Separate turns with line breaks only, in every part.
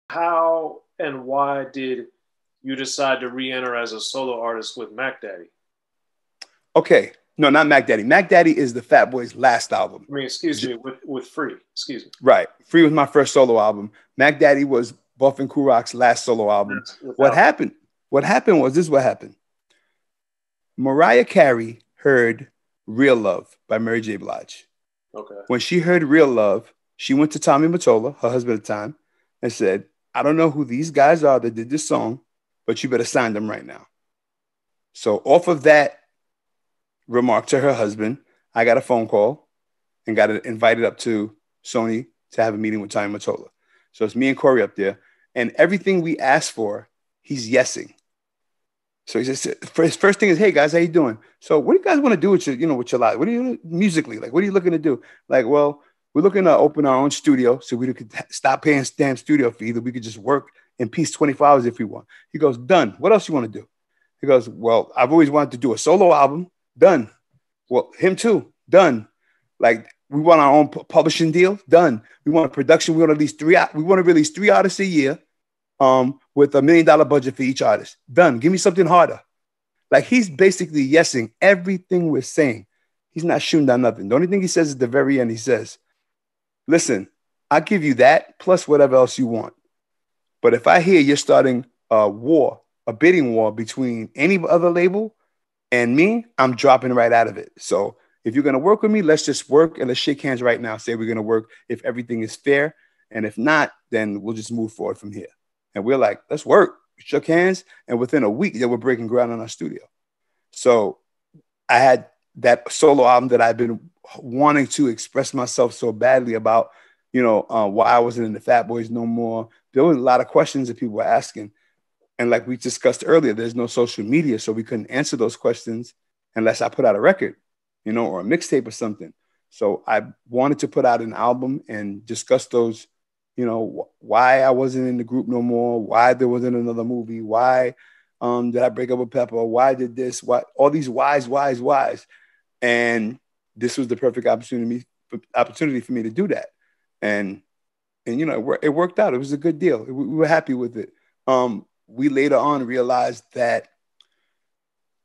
How and why did you decide to re-enter as a solo artist with Mac Daddy?
Okay. No, not Mac Daddy. Mac Daddy is the Fat Boys' last album.
I mean, excuse me, with Free. Excuse me.
Right. Free was my first solo album. Mac Daddy was Buff and Cool Rock's last solo album.
That's without.
What happened? What happened was this: what happened? Mariah Carey heard Real Love by Mary J. Blige.
Okay.
When she heard Real Love, she went to Tommy Mottola, her husband at the time, and said, I don't know who these guys are that did this song, but you better sign them right now. So off of that remark to her husband, I got a phone call and got invited up to Sony to have a meeting with Tommy Mottola. So it's me and Corey up there, and everything we asked for, he's yesing. So he says, his first thing is, hey guys, how you doing? So what do you guys want to do with your, with your life? What are you musically? Like, what are you looking to do? Like, well, we're looking to open our own studio so we could stop paying damn studio fee, that we could just work in peace 24 hours if we want. He goes, done. What else you want to do? He goes, well, I've always wanted to do a solo album. Done. Well, him too. Done. Like, we want our own publishing deal. Done. We want a production. We want to release 3 artists a year. With $1 million budget for each artist. Done. Give me something harder. Like, he's basically yesing everything we're saying. He's not shooting down nothing. The only thing he says at the very end, he says, listen, I'll give you that plus whatever else you want. But if I hear you're starting a bidding war between any other label and me, I'm dropping right out of it. So if you're going to work with me, let's just work and let's shake hands right now. Say we're going to work if everything is fair. And if not, then we'll just move forward from here. And we're like, let's work. We shook hands. And within a week, they were breaking ground on our studio. So I had that solo album that I've been wanting to express myself so badly about, why I wasn't in the Fat Boys no more. There were a lot of questions that people were asking. And like we discussed earlier, there's no social media. So we couldn't answer those questions unless I put out a record, or a mixtape or something. So I wanted to put out an album and discuss those, why I wasn't in the group no more, why there wasn't another movie, why did I break up with Pepper, why did this, why, all these whys. And this was the perfect opportunity for me to do that. And it worked out. It was a good deal. We were happy with it. We later on realized that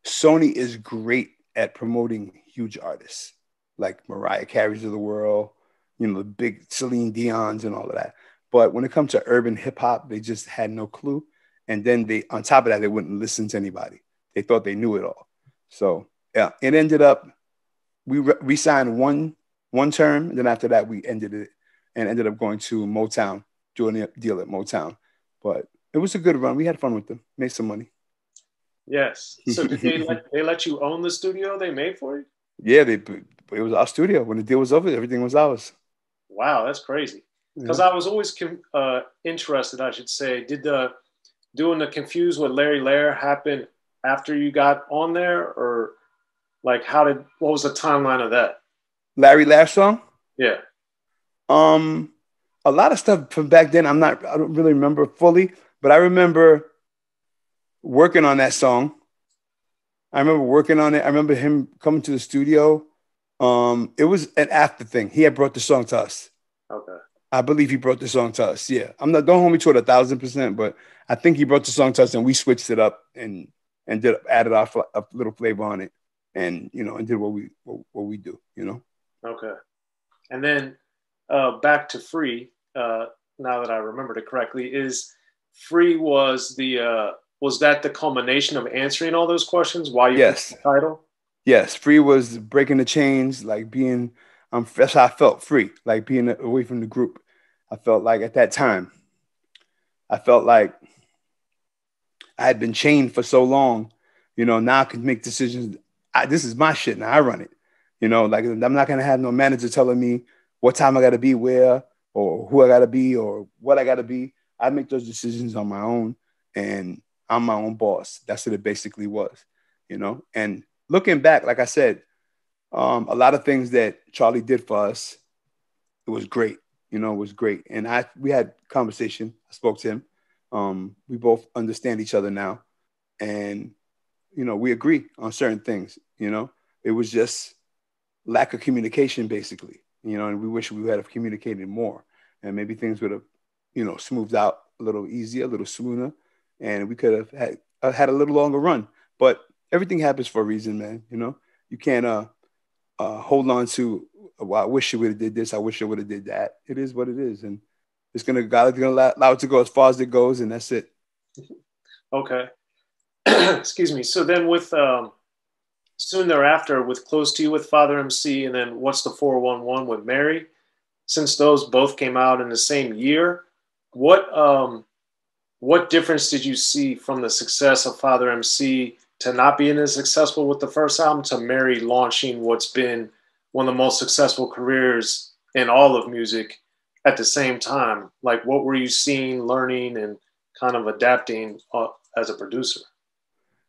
Sony is great at promoting huge artists like Mariah Carey's of the world, the big Celine Dion's and all of that. But when it comes to urban hip hop, they just had no clue. And then on top of that, they wouldn't listen to anybody. They thought they knew it all. So yeah, it ended up, we signed one term. And then after that, we ended it and ended up going to Motown, doing a deal at Motown. But it was a good run. We had fun with them, made some money.
Yes. So did they let you own the studio they made for you?
Yeah, it was our studio. When the deal was over, everything was ours.
Wow, that's crazy. Because I was always interested, I should say. Did doing the Confused with Larry Lair happen after you got on there, or like what was the timeline of that?
Larry Lair song?
Yeah.
A lot of stuff from back then. I don't really remember fully, but I remember working on that song. I remember working on it. I remember him coming to the studio. It was an after thing. He had brought the song to us.
Okay.
I believe he brought the song to us. Yeah. Don't hold me to it 1,000%, but I think he brought the song to us and we switched it up and added a little flavor on it and, and did what we do,
Okay. And then back to Free, now that I remembered it correctly, is Free was that the culmination of answering all those questions while you picked the title?
Yes. Free was breaking the chains, like being, that's how I felt, free, like being away from the group. I felt like at that time, I felt like I had been chained for so long, now I can make decisions. This is my shit now. I run it, like I'm not going to have no manager telling me what time I got to be where or who I got to be or what I got to be. I make those decisions on my own and I'm my own boss. That's what it basically was, and looking back, like I said, a lot of things that Charlie did for us, it was great. It was great. And we had conversation. I spoke to him. We both understand each other now. And, we agree on certain things, It was just lack of communication, basically, and we wish we had communicated more. And maybe things would have, smoothed out a little easier, a little smoother, and we could have had a little longer run. But everything happens for a reason, man. You know, you can't hold on to, well, I wish you would have did this, I wish I would have did that. It is what it is, and God's gonna allow it to go as far as it goes, and that's it.
Okay. Excuse me. So then with soon thereafter with Close to You with Father MC, and then What's the 411 with Mary, since those both came out in the same year, what difference did you see from the success of Father MC to not being as successful with the first album to Mary launching what's been one of the most successful careers in all of music at the same time? Like, what were you seeing, learning, and kind of adapting as a producer?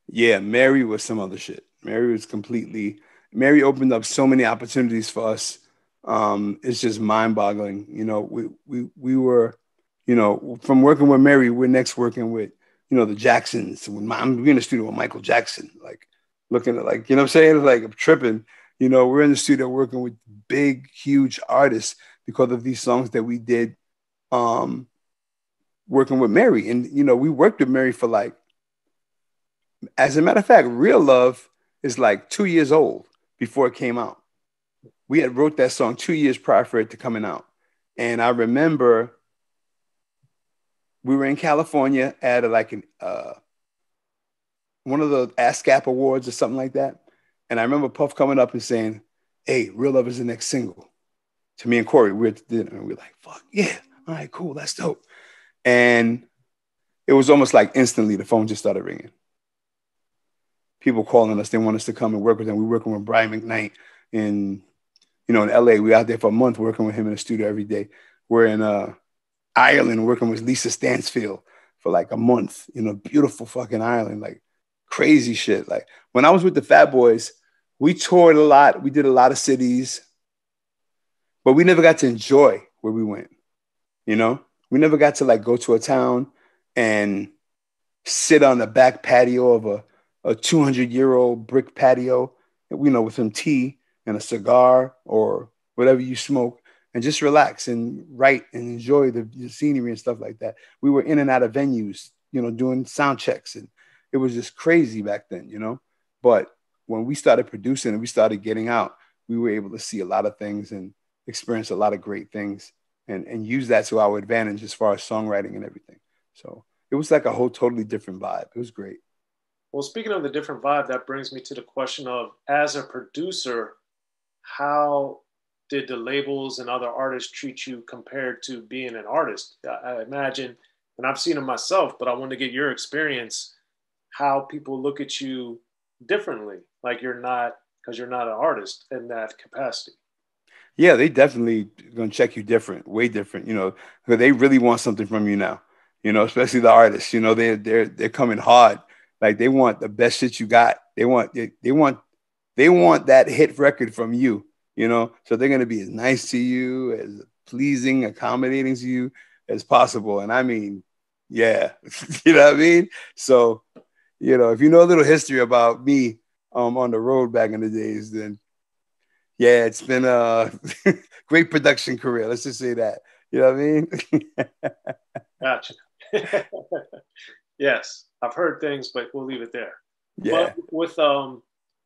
Yeah, Mary was some other shit. Mary opened up so many opportunities for us. It's just mind-boggling. You know, we were, you know, from working with Mary, we're next working with, you know, the Jacksons. When we're in the studio with Michael Jackson, like looking at, like, you know what I'm saying? Like, I'm tripping. You know, we're in the studio working with big, huge artists because of these songs that we did working with Mary. And, you know, we worked with Mary for like, as a matter of fact, Real Love is like 2 years old before it came out. We had wrote that song 2 years prior for it to coming out. And I remember we were in California at one of the ASCAP awards or something like that. And I remember Puff coming up and saying, "Hey, Real Love is the next single." To me and Corey, we were at the dinner and we were like, "Fuck yeah. All right, cool. That's dope." And it was almost like instantly the phone just started ringing. People calling us, they want us to come and work with them. We're working with Brian McKnight in LA. We were out there for a month working with him in the studio every day. We're in Ireland working with Lisa Stansfield for like a month, you know, beautiful fucking Ireland, like crazy shit. Like when I was with the Fat Boys, we toured a lot. We did a lot of cities, but we never got to enjoy where we went. You know, we never got to like go to a town and sit on the back patio of a 200-year-old brick patio, you know, with some tea and a cigar or whatever you smoke, and just relax and write and enjoy the scenery and stuff like that. We were in and out of venues, you know, doing sound checks, and it was just crazy back then, you know. But when we started producing and we started getting out, we were able to see a lot of things and experience a lot of great things and use that to our advantage as far as songwriting and everything. So it was like a whole totally different vibe. It was great.
Well, speaking of the different vibe, that brings me to the question of, as a producer, how did the labels and other artists treat you compared to being an artist? I imagine, and I've seen it myself, but I want to get your experience, how people look at you differently, like because you're not an artist in that capacity.
Yeah, they definitely gonna check you different, way different, you know, because they really want something from you now, you know, especially the artists, you know, they're coming hard. Like they want the best shit you got. They want that hit record from you, you know, so they're gonna be as nice to you, as pleasing, accommodating to you as possible. And I mean, yeah, you know what I mean? So, you know, if you know a little history about me on the road back in the days, then yeah, it's been a great production career. Let's just say that. You know what I mean?
Gotcha. Yes, I've heard things, but we'll leave it there.
Yeah.
But with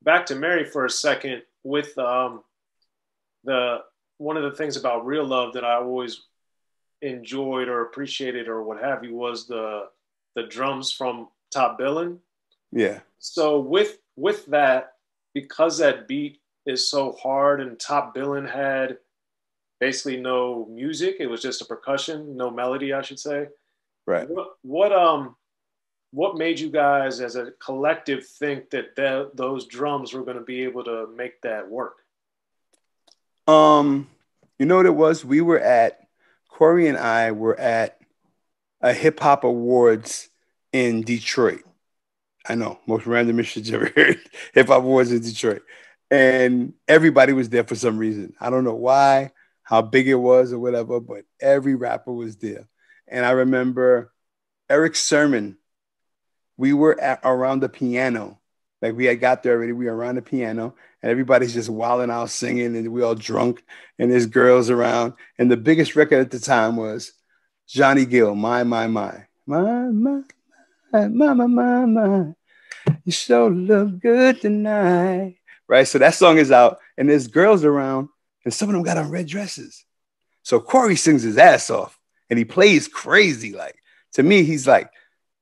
back to Mary for a second, with the one of the things about Real Love that I always enjoyed or appreciated or what have you was the drums from Top Billin'.
Yeah.
So with that, because that beat is so hard and Top Billin' had basically no music, it was just a percussion, no melody, I should say.
Right.
What made you guys as a collective think that those drums were going to be able to make that work?
You know what it was? Corey and I were at a hip hop awards in Detroit. I know, most random shit you ever heard. Hip hop awards in Detroit. And everybody was there for some reason. I don't know why, how big it was or whatever, but every rapper was there. And I remember Erick's sermon. We were around the piano. Like we had got there already. We were around the piano and everybody's just wilding out singing and we all drunk and there's girls around. And the biggest record at the time was Johnny Gill, my, my, my. My, my, my, my, my, my, my. You sure look good tonight. Right? So that song is out, and there's girls around, and some of them got on red dresses. So Corey sings his ass off, and he plays crazy. Like, to me, he's like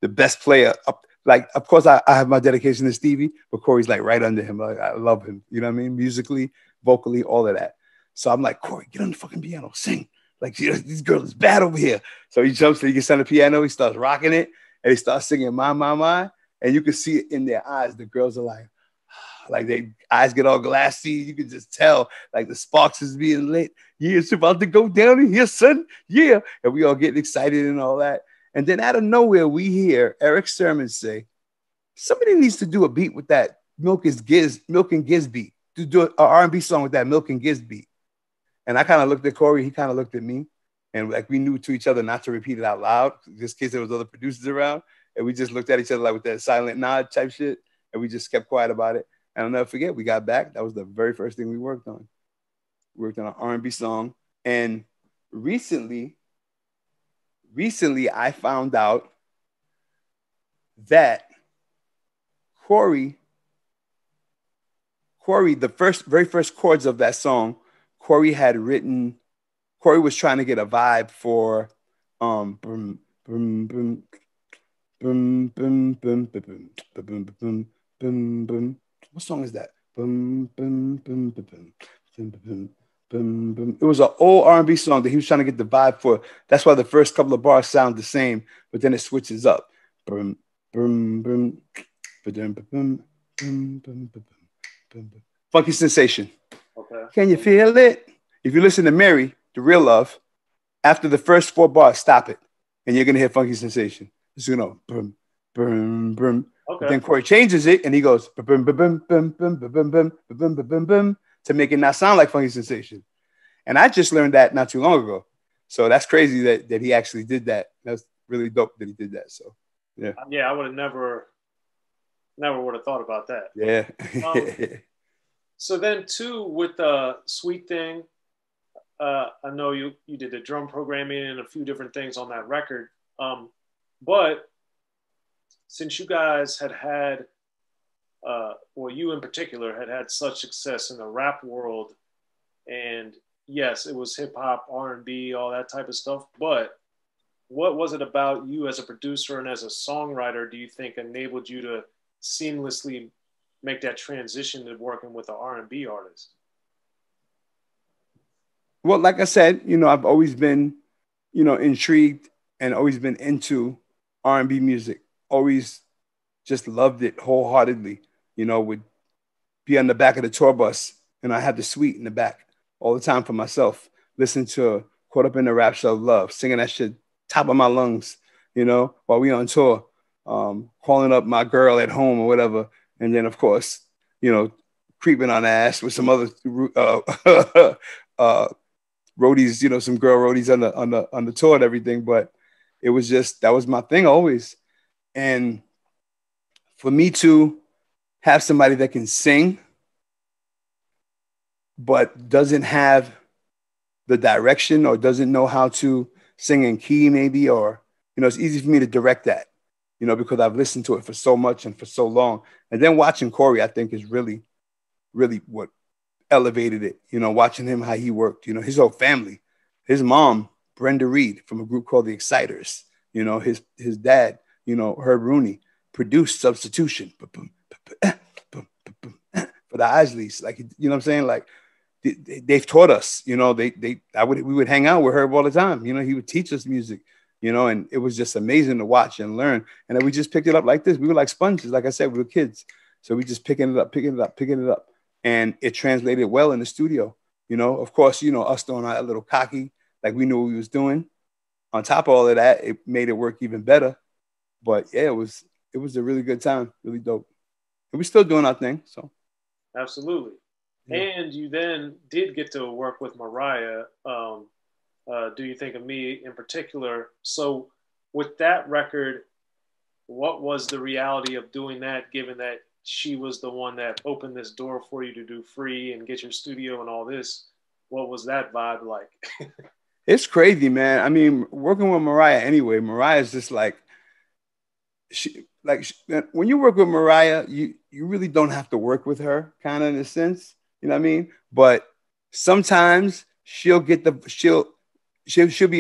the best player. Like, of course, I have my dedication to Stevie, but Corey's like right under him. Like, I love him. You know what I mean? Musically, vocally, all of that. So I'm like, Corey, get on the fucking piano, sing. Like, these girls is bad over here. So he jumps in, he gets on the piano, he starts rocking it, and he starts singing my, my, my. And you can see it in their eyes. The girls are like their eyes get all glassy. You can just tell, like the sparks is being lit. Yeah, it's about to go down in here, son. Yeah. And we all getting excited and all that. And then out of nowhere, we hear Erick Sermon say, somebody needs to do a beat with that Milk and Giz beat. To do an R&B song with that Milk and Giz beat. And I kind of looked at Corey. He kind of looked at me. And like we knew to each other not to repeat it out loud, just in case there was other producers around. And we just looked at each other like with that silent nod type shit. And we just kept quiet about it. And I'll never forget, we got back. That was the very first thing we worked on. We worked on an R&B song. And recently, I found out that Corey, the very first chords of that song, Corey was trying to get a vibe for boom, boom, boom, boom, boom, boom, boom, boom, boom, boom, boom. What song is that? Boom, boom, boom, boom, boom, boom, boom, boom, boom. It was an old R&B song that he was trying to get the vibe for. That's why the first couple of bars sound the same, but then it switches up. Boom, boom, boom, boom, boom, boom, boom, boom, boom. Funky Sensation. Okay. Can you feel it? If you listen to Mary, The Real Love, after the first 4 bars, stop it, and you're gonna hear Funky Sensation. It's gonna boom, boom, boom. Okay. But then Corey changes it, and he goes boom, boom, boom, boom, boom, boom, boom, boom, boom, boom, boom, boom, to make it not sound like Funky Sensation. And I just learned that not too long ago. So that's crazy that he actually did that. That's really dope that he did that. So yeah.
Yeah, I would have never would have thought about that.
Yeah.
So then too, with Sweet Thing, I know you did the drum programming and a few different things on that record. But since you guys had well, you in particular had such success in the rap world, and yes, it was hip hop, R&B, all that type of stuff. But what was it about you as a producer and as a songwriter do you think enabled you to seamlessly make that transition to working with an R&B artist?
Well, like I said, I've always been, intrigued and always been into R&B music. Always just loved it wholeheartedly. Would be on the back of the tour bus, and I had the suite in the back all the time for myself, listening to Caught Up in the Rapture of Love, singing that shit top of my lungs, while we on tour, calling up my girl at home or whatever. And then, of course, creeping on the ass with some other roadies, some girl roadies on the tour and everything. But it was just, that was my thing always. And for me to have somebody that can sing, but doesn't have the direction or doesn't know how to sing in key maybe, or, it's easy for me to direct that, because I've listened to it for so much and for so long. And then watching Corey, I think, is really, really what elevated it, watching him, how he worked, his whole family, his mom, Brenda Reed, from a group called the Exciters, his dad, Herb Rooney, produced Substitution for the Isleys. Like, what I'm saying? Like, they've taught us, we would hang out with Herb all the time. He would teach us music, and it was just amazing to watch and learn. And then we just picked it up like this. We were like sponges. Like I said, we were kids. So we just picking it up. And it translated well in the studio. Of course, us throwing out a little cocky, like we knew what we was doing. On top of all of that, it made it work even better. But yeah, it was a really good time, really dope. And we're still doing our thing. So
absolutely. Yeah. And you then did get to work with Mariah, Do You Think of Me in particular. So with that record, what was the reality of doing that, given that she was the one that opened this door for you to do Free and get your studio and all this? What was that vibe like?
It's crazy, man. I mean, working with Mariah anyway, Mariah's just like when you work with Mariah, you really don't have to work with her, kind of in a sense. You know what I mean? But sometimes she'll be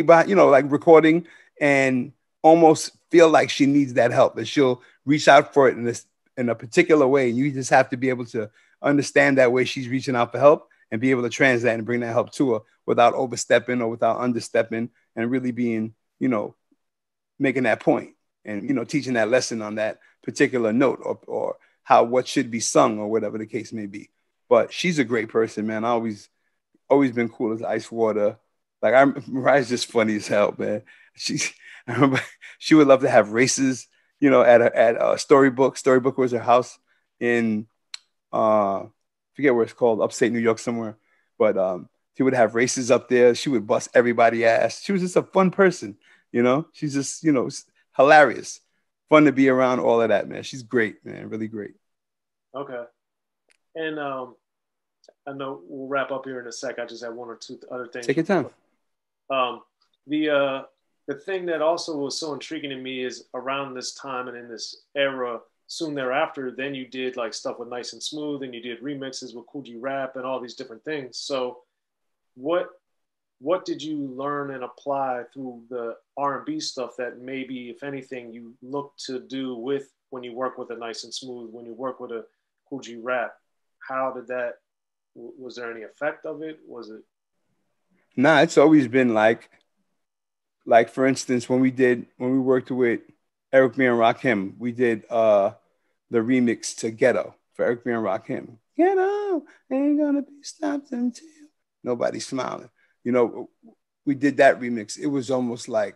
by, like recording and almost feel like she needs that help, and she'll reach out for it in a particular way. And you just have to be able to understand that way she's reaching out for help and be able to translate and bring that help to her without overstepping or without understepping, and really being, making that point and, teaching that lesson on that particular note, or how what should be sung or whatever the case may be. But she's a great person, man. I always been cool as ice water. Like Mariah's just funny as hell, man. I remember she would love to have races, at Storybook. Storybook was her house in forget where it's called, upstate New York somewhere. But she would have races up there. She would bust everybody ass. She was just a fun person, She's just, hilarious, fun to be around. All of that, man. She's great, man. Really great.
Okay. And I know we'll wrap up here in a sec. I just have one or two other things.
Take your time.
The thing that also was so intriguing to me is around this time and in this era, soon thereafter, then you did like stuff with Nice and Smooth, and you did remixes with Cool G Rap and all these different things. So what did you learn and apply through the R&B stuff that maybe, if anything, you look to do with when you work with a Nice and Smooth, when you work with a Cool G Rap? How did that, was there any effect of it? Was it?
Nah, it's always been like for instance, when we worked with Erick B and Rakim, we did the remix to Ghetto for Erick B and Rakim. Ghetto ain't gonna be stopped until nobody's smiling. We did that remix. It was almost like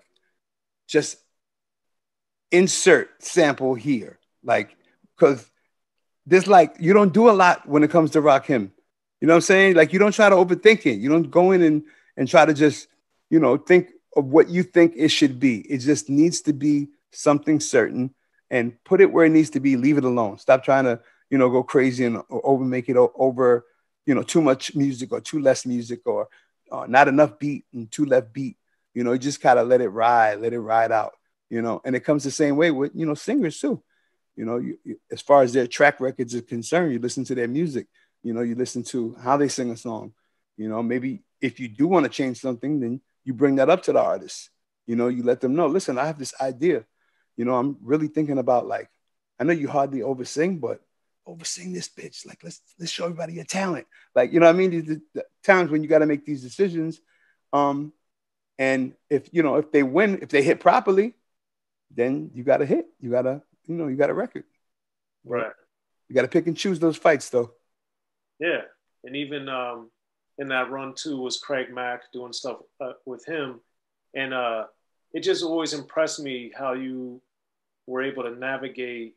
just insert sample here, like, because there's like, you don't do a lot when it comes to Rakim. You know what I'm saying? Like, you don't try to overthink it. You don't go in and try to just, think of what you think it should be. It just needs to be something certain, and put it where it needs to be. Leave it alone. Stop trying to, go crazy and over make it over, too much music or too less music, or not enough beat and too left beat. You just gotta let it ride out, and it comes the same way with, singers too. As far as their track records are concerned, you listen to their music, you listen to how they sing a song. Maybe if you do want to change something, then you bring that up to the artist. You let them know, listen, I have this idea. I'm really thinking about, like, I know you hardly oversing, but oversing this bitch. Like, let's show everybody your talent. Like, what I mean? The times when you got to make these decisions. And if they win, if they hit properly, then you got a hit. You got a record.
Right.
You got to pick and choose those fights, though.
Yeah. And even in that run too was Craig Mack doing stuff with him. And it just always impressed me how you were able to navigate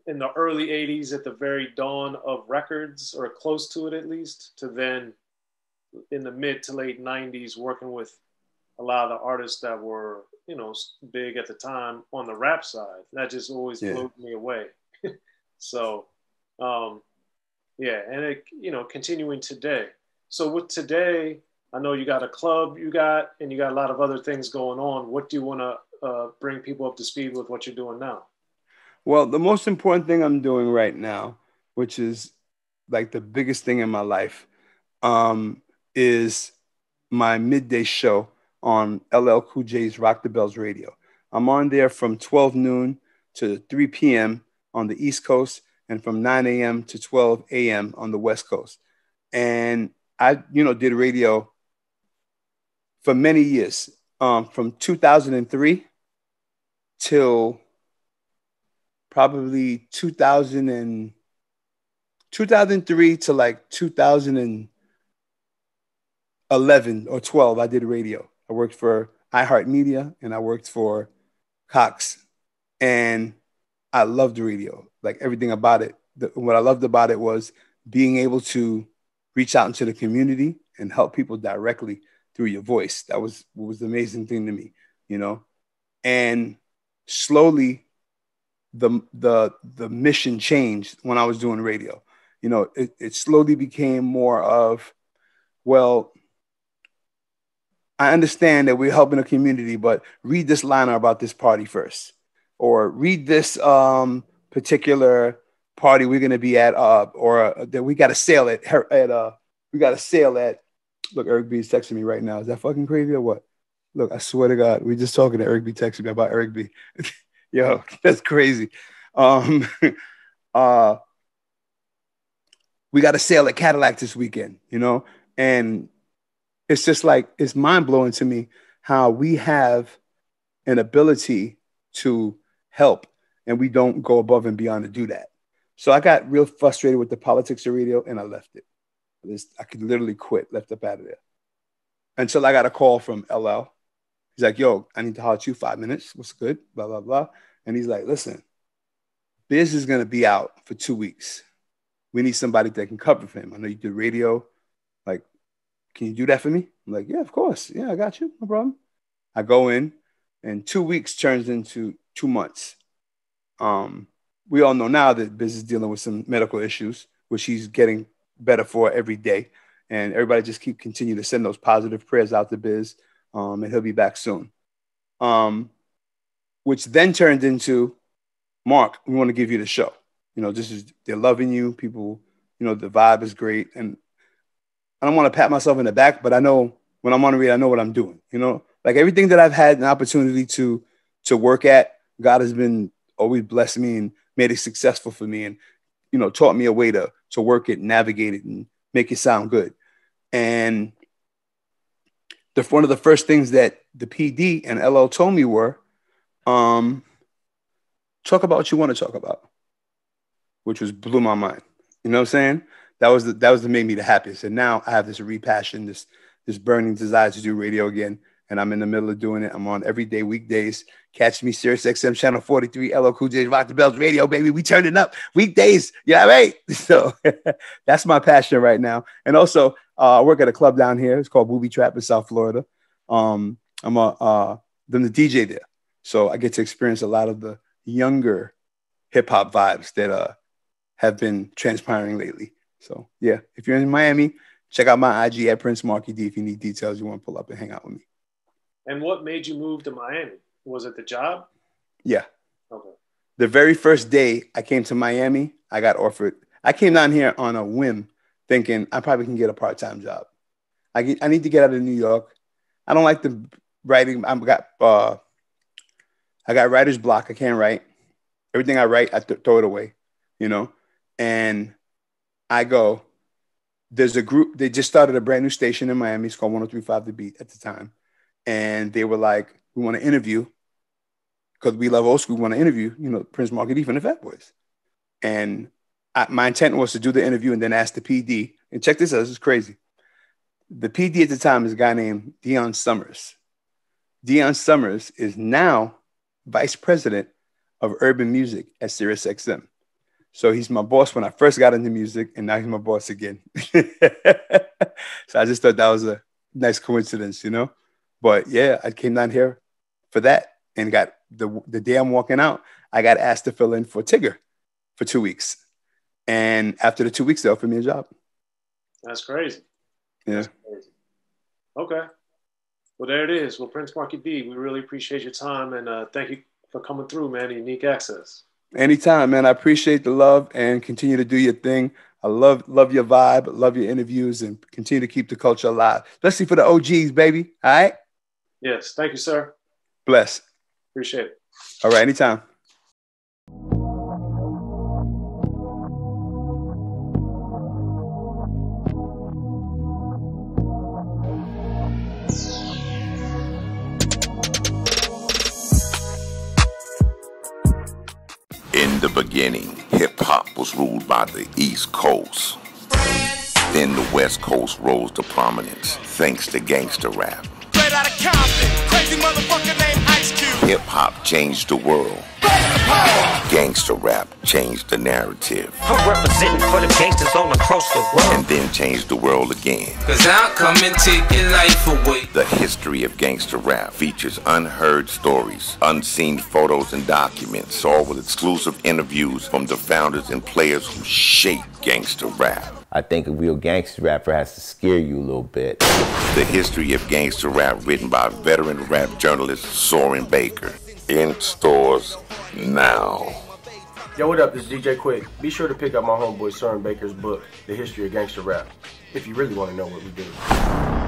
in the early 80s at the very dawn of records, or close to it at least, to then in the mid to late 90s working with a lot of the artists that were, big at the time on the rap side. That just always blew me away. So, yeah, and it, continuing today. So with today, I know you got a club and you got a lot of other things going on. What do you want to bring people up to speed with what you're doing now?
Well, the most important thing I'm doing right now, which is like the biggest thing in my life, is my midday show on LL Cool J's Rock the Bells Radio. I'm on there from 12 noon to 3 p.m. on the East Coast, and from 9 a.m. to 12 a.m. on the West Coast. And I, did radio for many years, from 2003 till probably 2003 to like 2011 or 12. I did radio. I worked for iHeartMedia and I worked for Cox, and I loved radio, like everything about it. What I loved about it was being able to reach out into the community and help people directly through your voice. That was what was the amazing thing to me, And slowly, the mission changed when I was doing radio. It slowly became more of, well, I understand that we're helping the community, but read this liner about this party first, or read this particular party we're going to be at, or that we got a sale at we got a sale at. Look, Erick B is texting me right now. Is that fucking crazy or what? Look, I swear to God, we just talking to Erick B texting me about Erick B. Yo, that's crazy. We got a sale at Cadillac this weekend, you know, and it's just like, it's mind blowing to me how we have an ability to help and we don't go above and beyond to do that. So I got real frustrated with the politics of radio and I left it. I could literally quit, left up out of there. Until I got a call from LL. He's like, yo, I need to holler at you 5 minutes. What's good? Blah, blah, blah. And he's like, listen, Biz is going to be out for 2 weeks. We need somebody that can cover for him. I know you do radio. Like, can you do that for me? I'm like, yeah, of course. Yeah, I got you. No problem. I go in and 2 weeks turns into 2 months. We all know now that Biz is dealing with some medical issues, which he's getting better for every day. And everybody just continue to send those positive prayers out to Biz. And he'll be back soon. Which then turned into, Mark, we want to give you the show. You know, they're loving you. People, you know, the vibe is great. And I don't want to pat myself in the back, but I know when I'm on the radio, I know what I'm doing. You know, like everything that I've had an opportunity to work at, God has been always blessed me and made it successful for me and, you know, taught me a way to work it, navigate it, and make it sound good. And one of the first things that the PD and LL told me were, talk about what you want to talk about, which blew my mind. You know what I'm saying? That was the made me the happiest. And now I have this repassion, this burning desire to do radio again. And I'm in the middle of doing it. I'm on every day, weekdays. Catch me, Sirius XM channel 43, LL Cool J's Rock the Bells Radio, baby. We turning up weekdays. Yeah, right. So that's my passion right now. And also, I work at a club down here. It's called Booby Trap in South Florida. I'm the DJ there. So I get to experience a lot of the younger hip hop vibes that have been transpiring lately. So yeah, if you're in Miami, check out my IG at Prince Markie Dee if you need details you want to pull up and hang out with me.
And what made you move to Miami? Was it the job?
Yeah.
Okay.
The very first day I came to Miami, I got offered. I came down here on a whim thinking I probably can get a part-time job. I need to get out of New York. I don't like the writing. I got writer's block. I can't write. Everything I write, I throw it away, you know? And I go, there's a group, they just started a brand new station in Miami. It's called 103.5 The Beat at the time. And they were like, we want to interview, because we love old school, we want to interview, you know, Prince Markie Dee from the Fat Boys. And my intent was to do the interview and then ask the PD. And check this out, this is crazy. The PD at the time is a guy named Dion Summers. Dion Summers is now vice president of urban music at Sirius XM. So he's my boss when I first got into music, and now he's my boss again. So I just thought that was a nice coincidence, you know? But yeah, I came down here for that and got the day I'm walking out, I got asked to fill in for Tigger for 2 weeks. And after the 2 weeks, they offered me a job.
That's crazy.
Yeah.
That's crazy. Okay. Well, there it is. Well, Prince Markie Dee, we really appreciate your time, and thank you for coming through, man. Unique Access.
Anytime, man. I appreciate the love and continue to do your thing. I love your vibe, love your interviews, and continue to keep the culture alive, especially for the OGs, baby. All right?
Yes. Thank you, sir.
Bless.
Appreciate it.
All right. Anytime.
In the beginning, hip-hop was ruled by the East Coast. Then the West Coast rose to prominence, thanks to gangster rap.
Straight out of Compton, crazy motherfucker named Ice Cube.
Hip-hop changed the world. Gangster rap changed the narrative.
I'm representing for the gangsters all across the world.
And then changed the world again.
Cause I'll come and take your life away.
The history of gangster rap features unheard stories, unseen photos and documents, all with exclusive interviews from the founders and players who shaped gangster rap.
I think a real gangster rapper has to scare you a little bit.
The history of gangster rap, written by veteran rap journalist Soren Baker. In stores now.
Yo, what up? This is DJ Quick. Be sure to pick up my homeboy Soren Baker's book, The History of Gangster Rap, if you really want to know what we do.